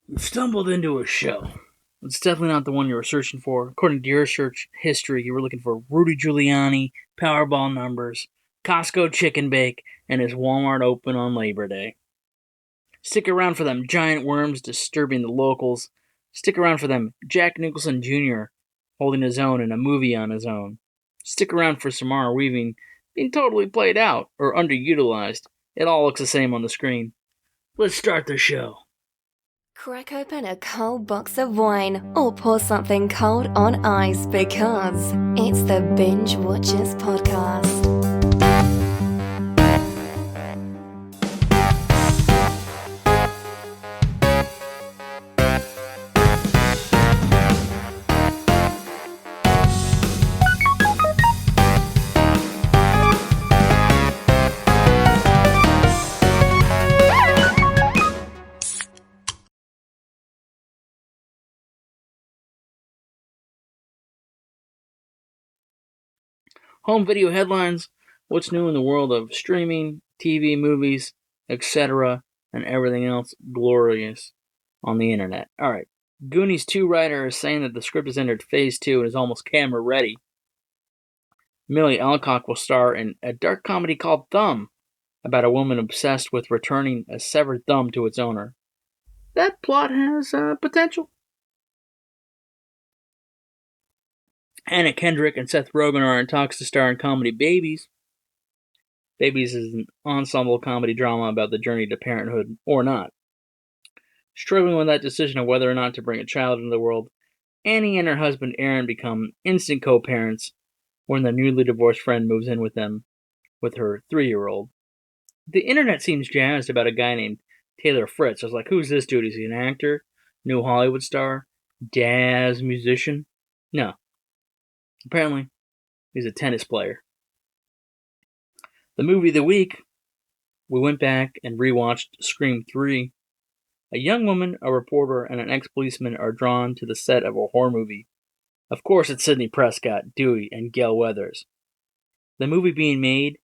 You've stumbled into a show. It's definitely not the one you were searching for. According to your search history, you were looking for Rudy Giuliani, Powerball numbers, Costco chicken bake, and his Walmart open on Labor Day. Stick around for them giant worms disturbing the locals. Stick around for them Jack Nicholson Jr. holding his own in a movie on his own. Stick around for Samara Weaving being totally played out or underutilized. It all looks the same on the screen. Let's start the show. Crack open a cold box of wine or pour something cold on ice because it's the Binge-Watchers podcast. Home video headlines, what's new in the world of streaming, TV, movies, etc., and everything else glorious on the internet. Alright, Goonies 2 writer is saying that the script has entered phase 2 and is almost camera ready. Millie Alcock will star in a dark comedy called Thumb, about a woman obsessed with returning a severed thumb to its owner. That plot has potential. Anna Kendrick and Seth Rogen are in talks to star in comedy Babies. Babies is an ensemble comedy drama about the journey to parenthood, or not. Struggling with that decision of whether or not to bring a child into the world, Annie and her husband Aaron become instant co-parents when their newly divorced friend moves in with them with her 3-year-old. The internet seems jazzed about a guy named Taylor Fritz. I was like, who's this dude? Is he an actor? New Hollywood star? Jazz musician? No. Apparently, he's a tennis player. The movie of the week, we went back and rewatched Scream 3. A young woman, a reporter, and an ex-policeman are drawn to the set of a horror movie. Of course, it's Sidney Prescott, Dewey, and Gail Weathers. The movie being made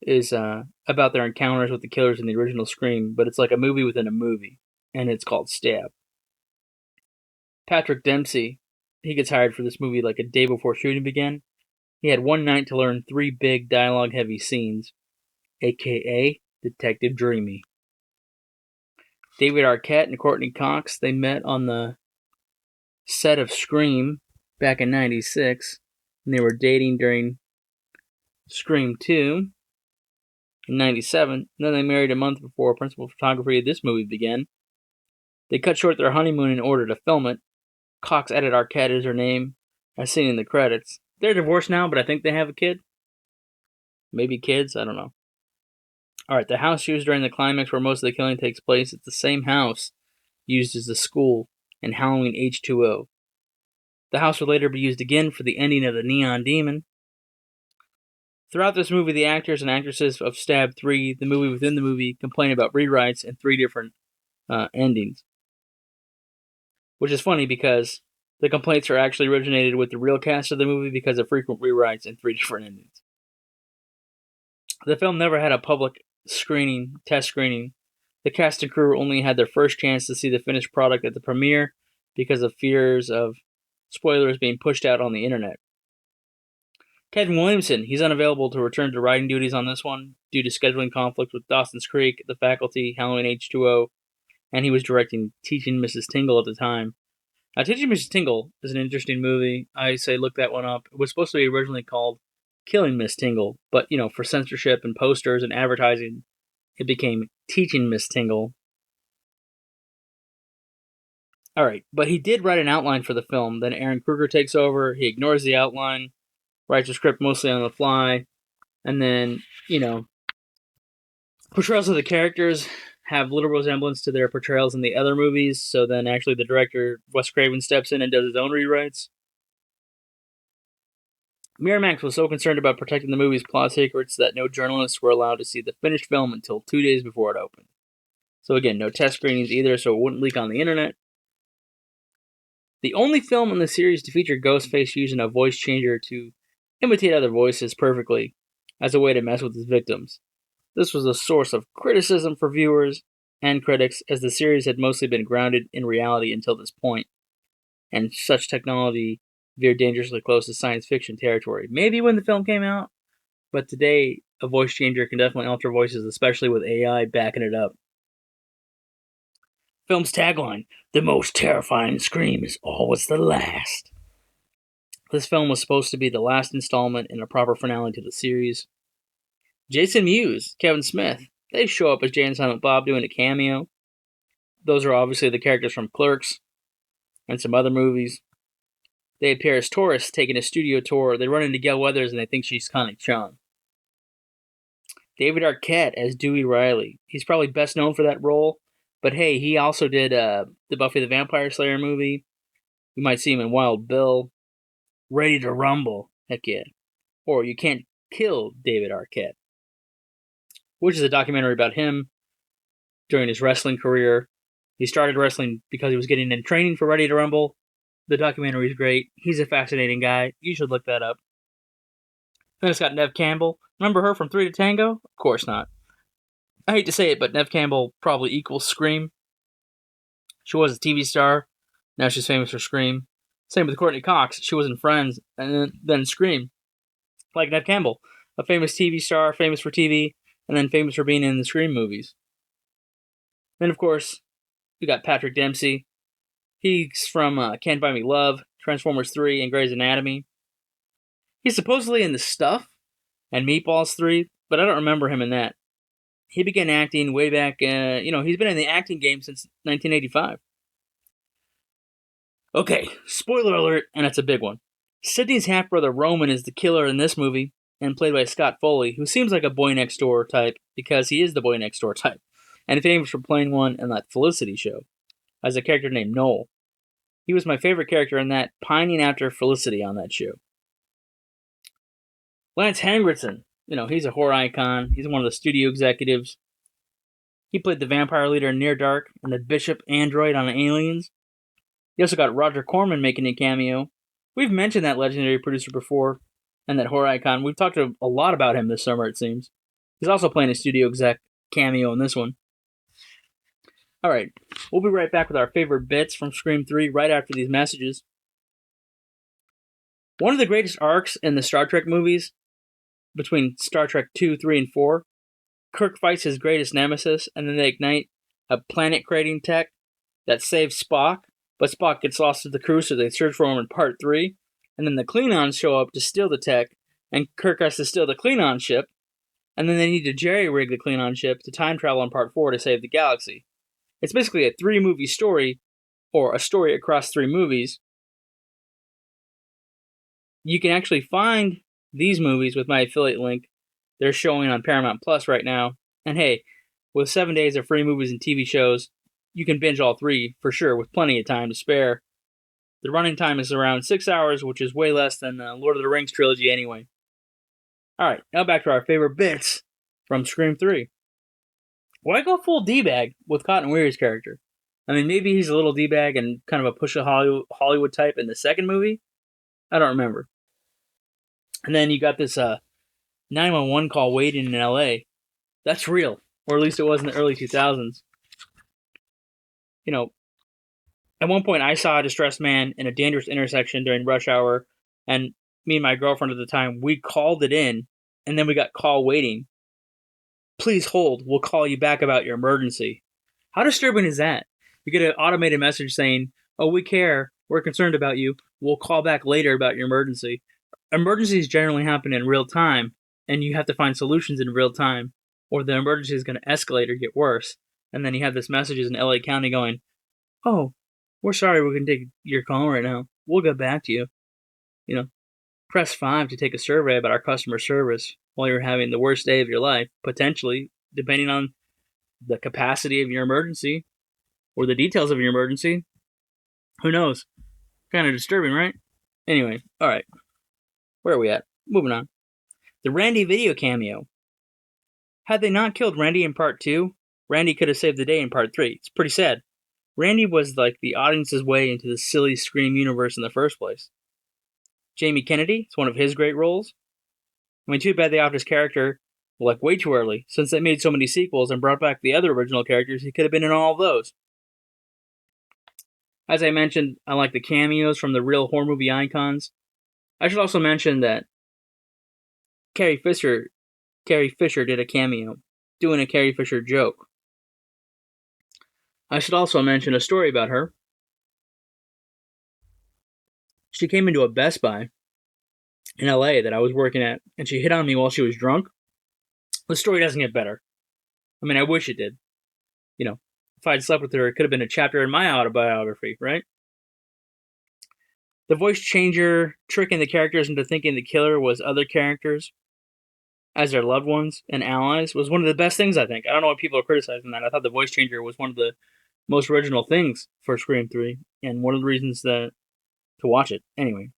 is about their encounters with the killers in the original Scream, but it's like a movie within a movie, and it's called Stab. Patrick Dempsey, he gets hired for this movie like a day before shooting began. He had one night to learn 3 big dialogue-heavy scenes, aka Detective Dreamy. David Arquette and Courteney Cox, they met on the set of Scream back in '96, and they were dating during Scream 2 in '97. And then they married a month before principal photography of this movie began. They cut short their honeymoon in order to film it. Cox added Arquette as her name, as seen in the credits. They're divorced now, but I think they have a kid. Maybe kids, I don't know. Alright, the house used during the climax where most of the killing takes place, it's the same house used as the school in Halloween H2O. The house would later be used again for the ending of the Neon Demon. Throughout this movie, the actors and actresses of Stab 3, the movie within the movie, complain about rewrites and 3 different endings. Which is funny because the complaints are actually originated with the real cast of the movie because of frequent rewrites and 3 different endings. The film never had a public test screening. The cast and crew only had their first chance to see the finished product at the premiere because of fears of spoilers being pushed out on the internet. Kevin Williamson, he's unavailable to return to writing duties on this one due to scheduling conflicts with Dawson's Creek, The Faculty, Halloween H2O, and he was directing Teaching Mrs. Tingle at the time. Teaching Mrs. Tingle is an interesting movie. I say look that one up. It was supposed to be originally called Killing Miss Tingle, but, for censorship and posters and advertising, it became Teaching Miss Tingle. Alright, but he did write an outline for the film. Then Aaron Kruger takes over. He ignores the outline, writes a script mostly on the fly, and then, portrayals of the characters have little resemblance to their portrayals in the other movies, so then actually the director, Wes Craven, steps in and does his own rewrites. Miramax was so concerned about protecting the movie's plot secrets that no journalists were allowed to see the finished film until 2 days before it opened. So again, no test screenings either, so it wouldn't leak on the internet. The only film in the series to feature Ghostface using a voice changer to imitate other voices perfectly as a way to mess with his victims. This was a source of criticism for viewers, and critics, as the series had mostly been grounded in reality until this point, and such technology veered dangerously close to science fiction territory. Maybe when the film came out, but today a voice changer can definitely alter voices, especially with AI backing it up. Film's tagline, "The most terrifying scream is always the last." This film was supposed to be the last installment in a proper finale to the series. Jason Mewes, Kevin Smith, they show up as Jay and Silent Bob doing a cameo. Those are obviously the characters from Clerks and some other movies. They appear as tourists taking a studio tour. They run into Gail Weathers and they think she's Connie Chung. David Arquette as Dewey Riley. He's probably best known for that role, but hey, he also did the Buffy the Vampire Slayer movie. You might see him in Wild Bill. Ready to Rumble, heck yeah. Or You Can't Kill David Arquette, which is a documentary about him during his wrestling career. He started wrestling because he was getting in training for Ready to Rumble. The documentary is great. He's a fascinating guy. You should look that up. Then it's got Neve Campbell. Remember her from 3 to Tango? Of course not. I hate to say it, but Neve Campbell probably equals Scream. She was a TV star. Now she's famous for Scream. Same with Courteney Cox. She was in Friends and then Scream. Like Neve Campbell, a famous TV star, famous for TV, and then famous for being in the Scream movies. Then, of course, we got Patrick Dempsey. He's from Can't Buy Me Love, Transformers 3, and Grey's Anatomy. He's supposedly in The Stuff and Meatballs 3, but I don't remember him in that. He began acting way back, he's been in the acting game since 1985. Okay, spoiler alert, and it's a big one. Sidney's half-brother Roman is the killer in this movie, and played by Scott Foley, who seems like a boy-next-door type, because he is the boy-next-door type, and famous for playing one in that Felicity show, as a character named Noel. He was my favorite character in that, pining after Felicity on that show. Lance Henriksen, he's a horror icon. He's one of the studio executives. He played the vampire leader in Near Dark and the bishop android on Aliens. You also got Roger Corman making a cameo. We've mentioned that legendary producer before, and that horror icon. We've talked a lot about him this summer, it seems. He's also playing a studio exec cameo in this one. Alright, we'll be right back with our favorite bits from Scream 3 right after these messages. One of the greatest arcs in the Star Trek movies, between Star Trek 2, 3, and 4, Kirk fights his greatest nemesis, and then they ignite a planet-creating tech that saves Spock, but Spock gets lost to the crew, so they search for him in Part 3, and then the Klingons show up to steal the tech, and Kirk has to steal the Klingon ship, and then they need to jerry-rig the Klingon ship to time travel in Part 4 to save the galaxy. It's basically a 3-movie story, or a story across 3 movies. You can actually find these movies with my affiliate link. They're showing on Paramount Plus right now. And hey, with 7 days of free movies and TV shows, you can binge all 3 for sure with plenty of time to spare. The running time is around 6 hours, which is way less than the Lord of the Rings trilogy anyway. Alright, now back to our favorite bits from Scream 3. Why go full D-bag with Cotton Weary's character? I mean, maybe he's a little D-bag and kind of a push of Hollywood type in the second movie? I don't remember. And then you got this 911 call waiting in LA. That's real. Or at least it was in the early 2000s. At one point I saw a distressed man in a dangerous intersection during rush hour, and me and my girlfriend at the time, we called it in, and then we got call waiting. Please hold, we'll call you back about your emergency. How disturbing is that? You get an automated message saying, oh, we care, we're concerned about you, we'll call back later about your emergency. Emergencies generally happen in real time, and you have to find solutions in real time, or the emergency is going to escalate or get worse. And then you have this messages in LA County going, oh, we're sorry we can take your call right now. We'll get back to you. Press 5 to take a survey about our customer service while you're having the worst day of your life, potentially, depending on the capacity of your emergency or the details of your emergency. Who knows? Kind of disturbing, right? Anyway, alright. Where are we at? Moving on. The Randy video cameo. Had they not killed Randy in Part 2, Randy could have saved the day in Part 3. It's pretty sad. Randy was like the audience's way into the silly Scream universe in the first place. Jamie Kennedy, it's one of his great roles. I mean, too bad they offed his character Like, way too early. Since they made so many sequels and brought back the other original characters, he could have been in all of those. As I mentioned, I like the cameos from the real horror movie icons. I should also mention that Carrie Fisher did a cameo, doing a Carrie Fisher joke. I should also mention a story about her. She came into a Best Buy in LA that I was working at, and she hit on me while she was drunk. The story doesn't get better. I mean, I wish it did. You know, if I'd slept with her, it could have been a chapter in my autobiography, right? The voice changer tricking the characters into thinking the killer was other characters as their loved ones and allies was one of the best things, I think. I don't know why people are criticizing that. I thought the voice changer was one of the most original things for Scream 3, and one of the reasons to watch it. Anyway.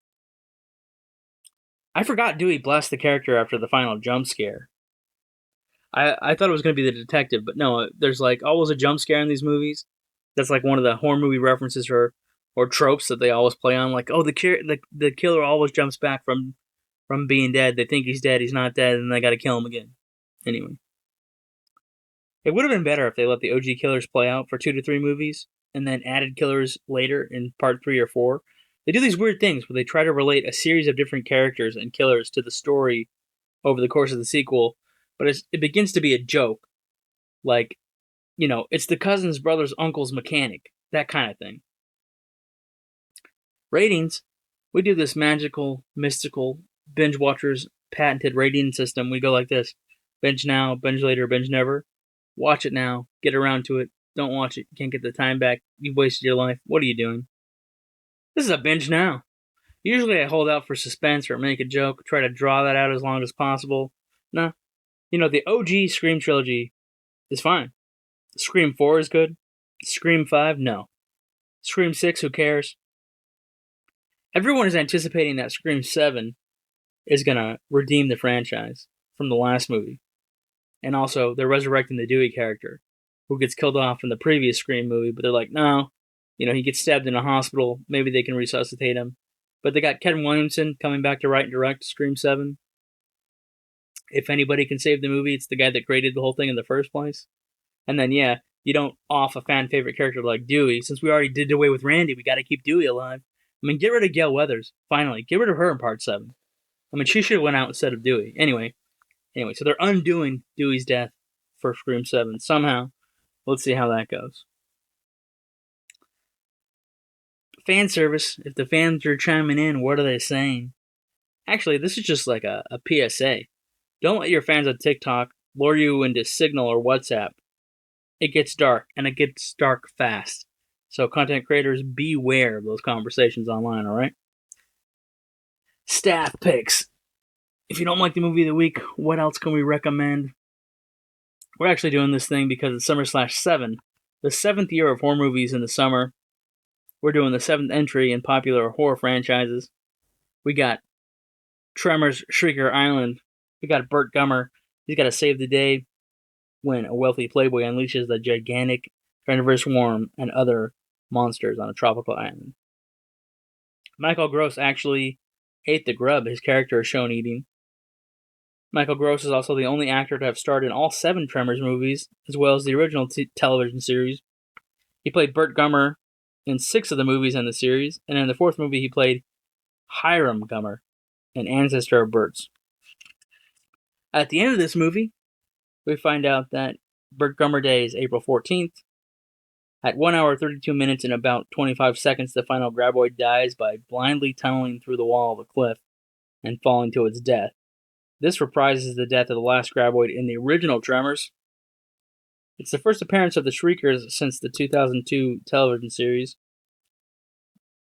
I forgot Dewey blessed the character after the final jump scare. I thought it was going to be the detective, but no, there's like always a jump scare in these movies. That's like one of the horror movie references or tropes that they always play on. Like, oh, the killer always jumps back from being dead. They think he's dead, he's not dead, and they got to kill him again. Anyway. It would have been better if they let the OG killers play out for 2 to 3 movies, and then added killers later in part 3 or 4. They do these weird things where they try to relate a series of different characters and killers to the story over the course of the sequel, but it begins to be a joke. Like, it's the cousin's brother's uncle's mechanic. That kind of thing. Ratings. We do this magical, mystical, Binge-Watchers patented rating system. We go like this. Binge now, binge later, binge never. Watch it now. Get around to it. Don't watch it. You can't get the time back. You've wasted your life. What are you doing? This is a binge now. Usually I hold out for suspense or make a joke, try to draw that out as long as possible. No. The OG Scream trilogy is fine. Scream 4 is good. Scream 5, no. Scream 6, who cares? Everyone is anticipating that Scream 7 is going to redeem the franchise from the last movie. And also, they're resurrecting the Dewey character, who gets killed off in the previous Scream movie, but they're like, no. He gets stabbed in a hospital. Maybe they can resuscitate him. But they got Kevin Williamson coming back to write and direct Scream 7. If anybody can save the movie, it's the guy that created the whole thing in the first place. And then, yeah, you don't off a fan favorite character like Dewey. Since we already did away with Randy, we got to keep Dewey alive. I mean, get rid of Gail Weathers. Finally, get rid of her in part 7. I mean, she should have went out instead of Dewey. Anyway, so they're undoing Dewey's death for Scream 7 somehow. Let's see how that goes. Fan service. If the fans are chiming in, what are they saying? Actually, this is just like a PSA. Don't let your fans on TikTok lure you into Signal or WhatsApp. It gets dark, and it gets dark fast. So content creators, beware of those conversations online, alright? Staff picks. If you don't like the movie of the week, what else can we recommend? We're actually doing this thing because it's Summer/7, the 7th year of horror movies in the summer. We're doing the 7th entry in popular horror franchises. We got Tremors, Shrieker Island. We got Burt Gummer. He's got to save the day when a wealthy playboy unleashes the gigantic carnivorous worm and other monsters on a tropical island. Michael Gross actually ate the grub his character is shown eating. Michael Gross is also the only actor to have starred in all 7 Tremors movies, as well as the original television series. He played Burt Gummer in 6 of the movies in the series, and in the 4th movie he played Hiram Gummer, an ancestor of Burt's. At the end of this movie, we find out that Burt Gummer Day is April 14th. At 1 hour, 32 minutes, and about 25 seconds, the final Graboid dies by blindly tunneling through the wall of a cliff and falling to its death. This reprises the death of the last Graboid in the original Tremors. It's the first appearance of the Shriekers since the 2002 television series.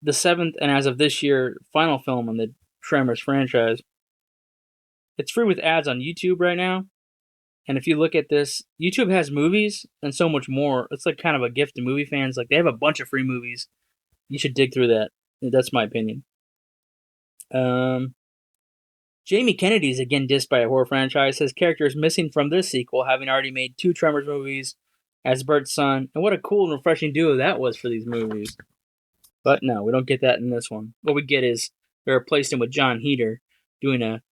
The 7th, and as of this year, final film in the Tremors franchise. It's free with ads on YouTube right now. And if you look at this, YouTube has movies and so much more. It's like kind of a gift to movie fans. Like, they have a bunch of free movies. You should dig through that. That's my opinion. Jamie Kennedy is again dissed by a horror franchise. His character is missing from this sequel, having already made 2 Tremors movies as Burt's son. And what a cool and refreshing duo that was for these movies. But no, we don't get that in this one. What we get is they replaced him with Jon Heder doing a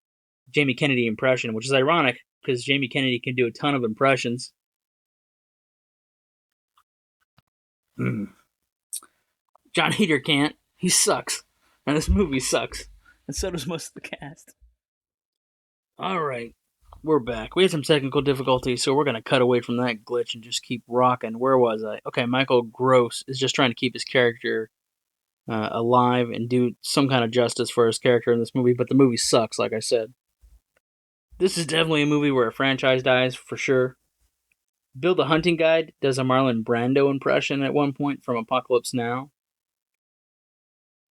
Jamie Kennedy impression, which is ironic because Jamie Kennedy can do a ton of impressions. Jon Heder can't. He sucks. And this movie sucks. And so does most of the cast. Alright. We're back. We had some technical difficulties, so we're going to cut away from that glitch and just keep rocking. Where was I? Okay, Michael Gross is just trying to keep his character alive and do some kind of justice for his character in this movie, but the movie sucks, like I said. This is definitely a movie where a franchise dies, for sure. Bill the Hunting Guide does a Marlon Brando impression at one point from Apocalypse Now.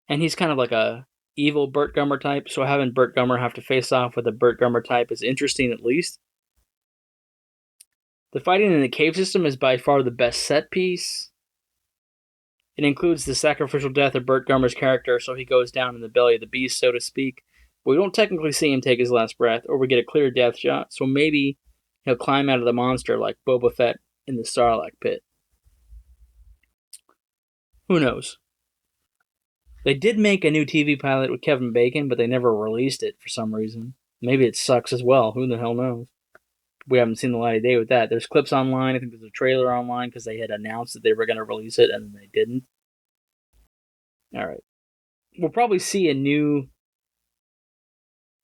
And he's kind of like a evil Burt Gummer type, so having Burt Gummer have to face off with a Burt Gummer type is interesting at least. The fighting in the cave system is by far the best set piece. It includes the sacrificial death of Burt Gummer's character, so he goes down in the belly of the beast, so to speak. But we don't technically see him take his last breath, or we get a clear death shot, so maybe he'll climb out of the monster like Boba Fett in the Sarlacc pit. Who knows? They did make a new TV pilot with Kevin Bacon, but they never released it for some reason. Maybe it sucks as well. Who the hell knows? We haven't seen the light of day with that. There's clips online. I think there's a trailer online because they had announced that they were going to release it and they didn't. Alright. We'll probably see a new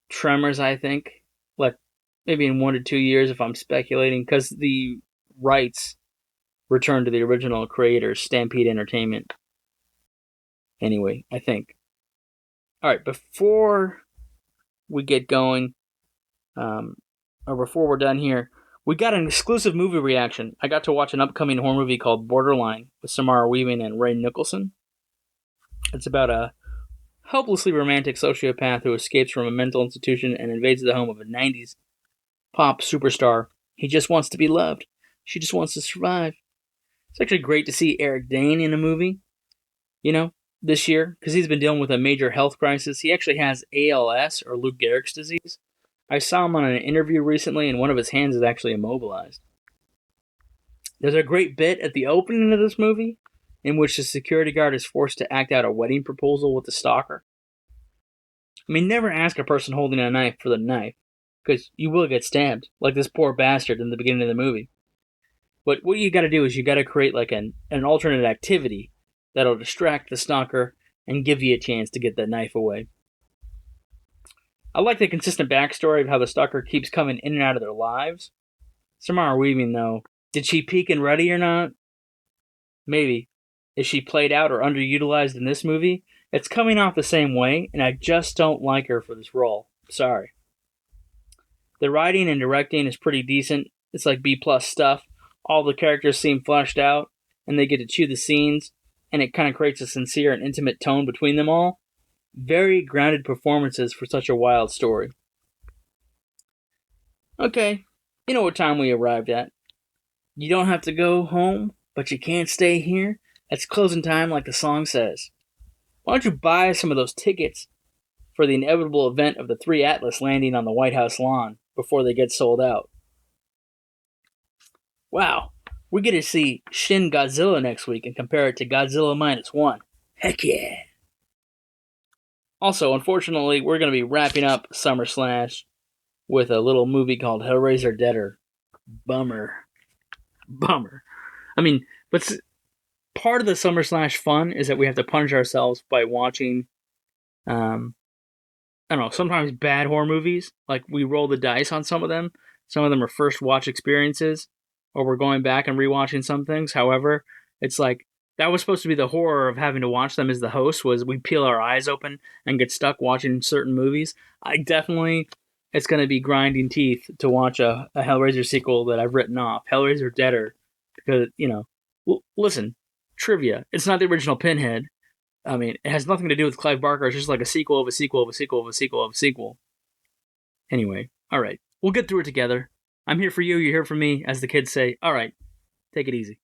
Tremors, I think. Like, maybe in 1 to 2 years if I'm speculating, because the rights return to the original creators, Stampede Entertainment. Anyway, I think. Alright, before we get going, or before we're done here, we got an exclusive movie reaction. I got to watch an upcoming horror movie called Borderline with Samara Weaving and Ray Nicholson. It's about a hopelessly romantic sociopath who escapes from a mental institution and invades the home of a 90s pop superstar. He just wants to be loved. She just wants to survive. It's actually great to see Eric Dane in a movie, this year, because he's been dealing with a major health crisis. He actually has ALS, or Lou Gehrig's disease. I saw him on an interview recently, and one of his hands is actually immobilized. There's a great bit at the opening of this movie in which the security guard is forced to act out a wedding proposal with the stalker. I mean, never ask a person holding a knife for the knife, because you will get stabbed, like this poor bastard in the beginning of the movie. But what you gotta do is you gotta create like an alternate activity that'll distract the stalker and give you a chance to get that knife away. I like the consistent backstory of how the stalker keeps coming in and out of their lives. Samara Weaving, though, did she peak and ready or not? Maybe. Is she played out or underutilized in this movie? It's coming off the same way, and I just don't like her for this role. Sorry. The writing and directing is pretty decent. It's like B-plus stuff. All the characters seem fleshed out, and they get to chew the scenes, and it kind of creates a sincere and intimate tone between them all. Very grounded performances for such a wild story. Okay, you know what time we arrived at. You don't have to go home, but you can't stay here. It's closing time like the song says. Why don't you buy some of those tickets for the inevitable event of the 3 Atlas landing on the White House lawn before they get sold out? Wow, we get to see Shin Godzilla next week and compare it to Godzilla -1. Heck yeah! Also, unfortunately, we're going to be wrapping up Summer Slash with a little movie called Hellraiser Deader. Bummer. I mean, but part of the Summer Slash fun is that we have to punish ourselves by watching, sometimes bad horror movies. Like, we roll the dice on some of them. Some of them are first watch experiences, or we're going back and rewatching some things. However, it's like, that was supposed to be the horror of having to watch them as the host, was we peel our eyes open and get stuck watching certain movies. It's going to be grinding teeth to watch a Hellraiser sequel that I've written off. Hellraiser Deader. Because, listen, trivia. It's not the original Pinhead. I mean, it has nothing to do with Clive Barker. It's just like a sequel of a sequel of a sequel of a sequel of a sequel. Anyway, alright. We'll get through it together. I'm here for you, you're here for me, as the kids say. Alright, take it easy.